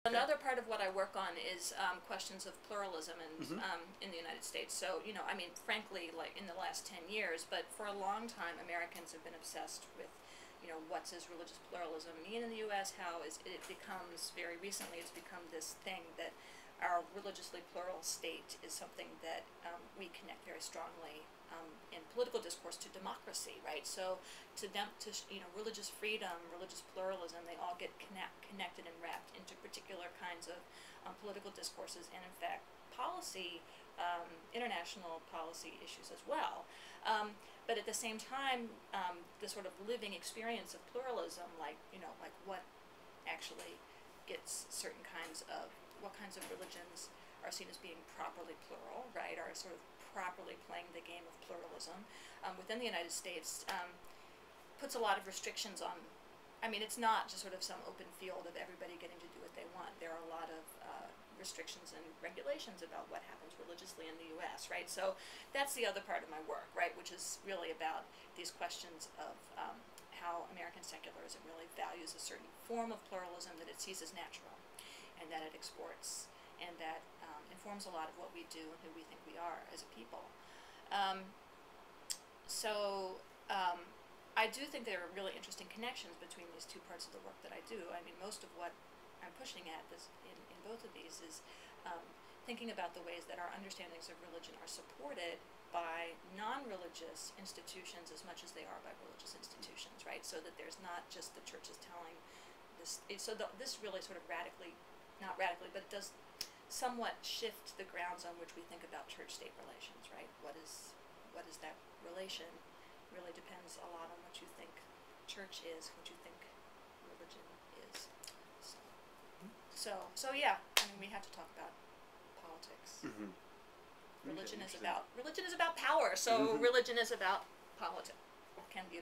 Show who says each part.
Speaker 1: Another part of what I work on is questions of pluralism and in the United States. So, you know, I mean, frankly, like in the last 10 years, but for a long time, Americans have been obsessed with, you know, what does religious pluralism mean in the U.S., how is it becomes, very recently, it's become this thing that our religiously plural state is something that we connect very strongly in political discourse to democracy, right? So to them, you know, religious freedom, religious pluralism, they all get connected and wrapped into particular kinds of political discourses, and in fact, policy, international policy issues as well. But at the same time, the sort of living experience of pluralism, like, you know, like what actually gets certain kinds of, what kinds of religions are seen as being properly plural, right, are sort of properly playing the game of pluralism within the United States, puts a lot of restrictions on. I mean, it's not just sort of some open field of everybody getting to do what they want. There are a lot of restrictions and regulations about what happens religiously in the U.S., right? So that's the other part of my work, right, which is really about these questions of how American secularism really values a certain form of pluralism that it sees as natural, and that it exports, and that informs a lot of what we do and who we think we are as a people. I do think there are really interesting connections between these two parts of the work that I do. I mean, most of what I'm pushing at this in both of these is thinking about the ways that our understandings of religion are supported by non-religious institutions as much as they are by religious institutions, right? So that there's not just the churches telling this. This really sort of not radically, but it does somewhat shift the grounds on which we think about church-state relations, right? What is that relation? Really depends a lot on what you think church is, what you think religion is. So yeah, I mean, we have to talk about politics. Religion is about power. So religion is about politics. Can be